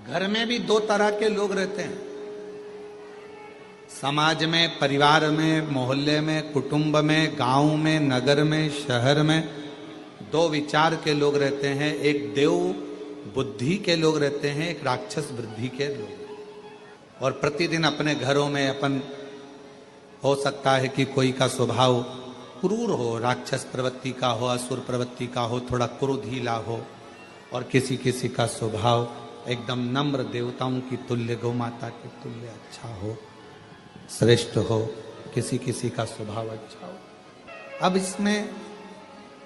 घर में भी दो तरह के लोग रहते हैं, समाज में, परिवार में, मोहल्ले में, कुटुंब में, गांव में, नगर में, शहर में दो विचार के लोग रहते हैं। एक देव बुद्धि के लोग रहते हैं, एक राक्षस बुद्धि के लोग। और प्रतिदिन अपने घरों में अपन, हो सकता है कि कोई का स्वभाव क्रूर हो, राक्षस प्रवृत्ति का हो, असुर प्रवृत्ति का हो, थोड़ा क्रोधीला हो, और किसी किसी का स्वभाव एकदम नम्र, देवताओं की तुल्य, गौ माता के तुल्य अच्छा हो, श्रेष्ठ हो, किसी किसी का स्वभाव अच्छा हो। अब इसमें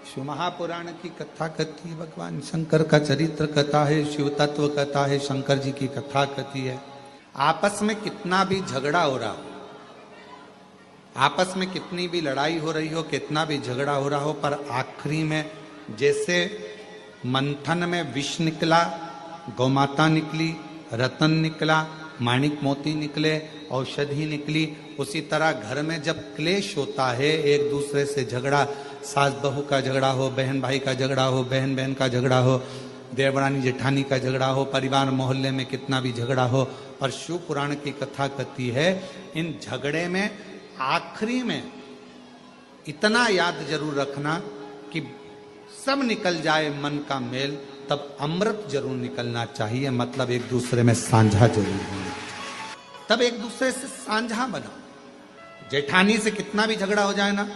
शिव महापुराण की कथा कथी है, भगवान शंकर का चरित्र कथा है, शिव तत्व कथा है, शंकर जी की कथा कथी है। आपस में कितना भी झगड़ा हो रहा हो, आपस में कितनी भी लड़ाई हो रही हो, कितना भी झगड़ा हो रहा हो, पर आखिरी में जैसे मंथन में विष निकला, गौमाता निकली, रतन निकला, माणिक मोती निकले, औषधि निकली, उसी तरह घर में जब क्लेश होता है, एक दूसरे से झगड़ा, सास बहू का झगड़ा हो, बहन भाई का झगड़ा हो, बहन बहन का झगड़ा हो, देवरानी जेठानी का झगड़ा हो, परिवार मोहल्ले में कितना भी झगड़ा हो, और शिव पुराण की कथा कहती है इन झगड़े में आखिरी में इतना याद जरूर रखना कि सब निकल जाए मन का मेल, तब अमृत जरूर निकलना चाहिए। मतलब एक दूसरे में साझा जरूर होना, तब एक दूसरे से साझा बनाओ। जेठानी से कितना भी झगड़ा हो जाए ना,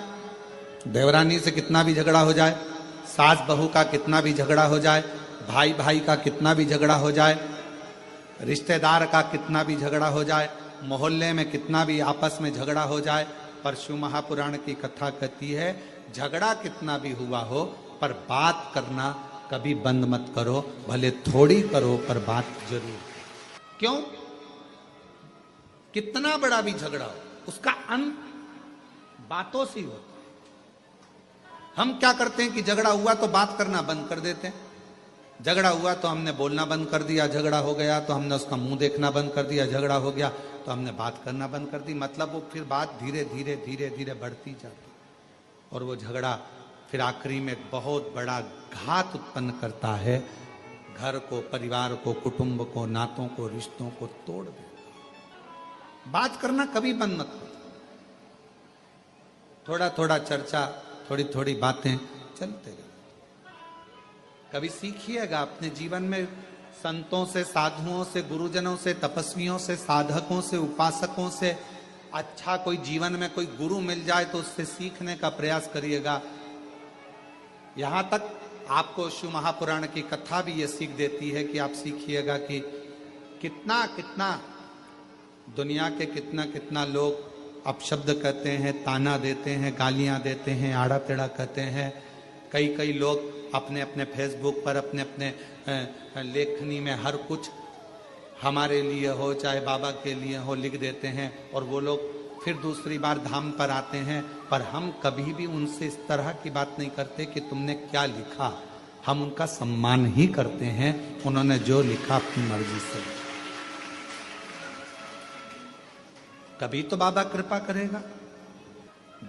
देवरानी से कितना भी झगड़ा हो जाए, सास बहू का कितना भी झगड़ा हो जाए, भाई भाई का कितना भी झगड़ा हो जाए, रिश्तेदार का कितना भी झगड़ा हो जाए, मोहल्ले में कितना भी आपस में झगड़ा हो जाए, पर शिव महापुराण की कथा कहती है झगड़ा कितना भी हुआ हो, पर बात करना कभी बंद मत करो, भले थोड़ी करो पर बात जरूर। क्यों? कितना बड़ा भी झगड़ा हो, उसका अंत बातों से होता है। हम क्या करते हैं कि झगड़ा हुआ तो बात करना बंद कर देते हैं, झगड़ा हुआ तो हमने बोलना बंद कर दिया, झगड़ा हो गया तो हमने उसका मुंह देखना बंद कर दिया, झगड़ा हो गया तो हमने बात करना बंद कर दी। मतलब वो फिर बात धीरे धीरे धीरे धीरे बढ़ती जाती, और वो झगड़ा फिर आखिरी में बहुत बड़ा घात उत्पन्न करता है, घर को, परिवार को, कुटुंब को, नातों को, रिश्तों को तोड़ देता। बात करना कभी बंद मत करो, थोड़ा थोड़ा चर्चा, थोड़ी थोड़ी बातें चलते रहे। कभी सीखिएगा अपने जीवन में संतों से, साधुओं से, गुरुजनों से, तपस्वियों से, साधकों से, उपासकों से अच्छा कोई जीवन में कोई गुरु मिल जाए तो उससे सीखने का प्रयास करिएगा। यहां तक आपको शिव महापुराण की कथा भी ये सीख देती है कि आप सीखिएगा कि कितना कितना दुनिया के कितना कितना लोग अपशब्द कहते हैं, ताना देते हैं, गालियां देते हैं, आड़ा टेढ़ा कहते हैं। कई कई लोग अपने अपने फेसबुक पर, अपने अपने लेखनी में हर कुछ हमारे लिए हो चाहे बाबा के लिए हो लिख देते हैं, और वो लोग फिर दूसरी बार धाम पर आते हैं, पर हम कभी भी उनसे इस तरह की बात नहीं करते कि तुमने क्या लिखा। हम उनका सम्मान ही करते हैं, उन्होंने जो लिखा अपनी मर्जी से। कभी तो बाबा कृपा करेगा।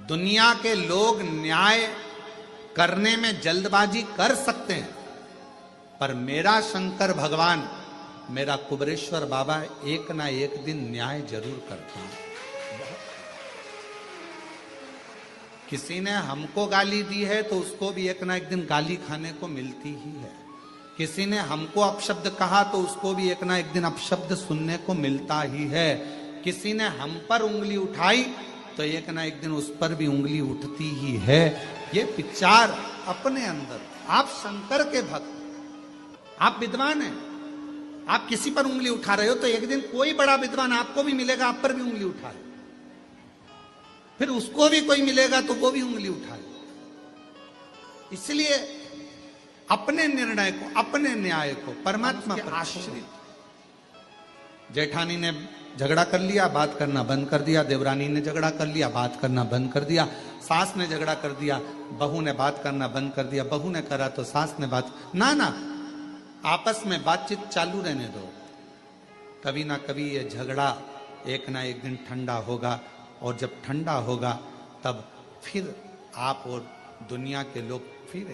दुनिया के लोग न्याय करने में जल्दबाजी कर सकते हैं, पर मेरा शंकर भगवान, मेरा कुबरेश्वर बाबा एक ना एक दिन न्याय जरूर करता है। किसी ने हमको गाली दी है तो उसको भी एक ना एक दिन गाली खाने को मिलती ही है। किसी ने हमको अपशब्द कहा तो उसको भी एक ना एक दिन अपशब्द सुनने को मिलता ही है। किसी ने हम पर उंगली उठाई तो एक ना एक दिन उस पर भी उंगली उठती ही है। ये विचार अपने अंदर, आप शंकर के भक्त, आप विद्वान हैं, आप किसी पर उंगली उठा रहे हो तो एक दिन कोई बड़ा विद्वान आपको भी मिलेगा, आप पर भी उंगली उठाए, फिर उसको भी कोई मिलेगा तो वो भी उंगली उठाए। इसलिए अपने निर्णय को, अपने न्याय को परमात्मा पर आश्रित। जेठानी ने झगड़ा कर लिया, बात करना बंद कर दिया, देवरानी ने झगड़ा कर लिया, बात करना बंद कर दिया, सास ने झगड़ा कर दिया, बहू ने बात करना बंद कर दिया, बहू ने करा तो सास ने बात, ना ना, आपस में बातचीत चालू रहने दो। कभी ना कभी ये झगड़ा एक ना एक दिन ठंडा होगा, और जब ठंडा होगा तब फिर आप और दुनिया के लोग फिर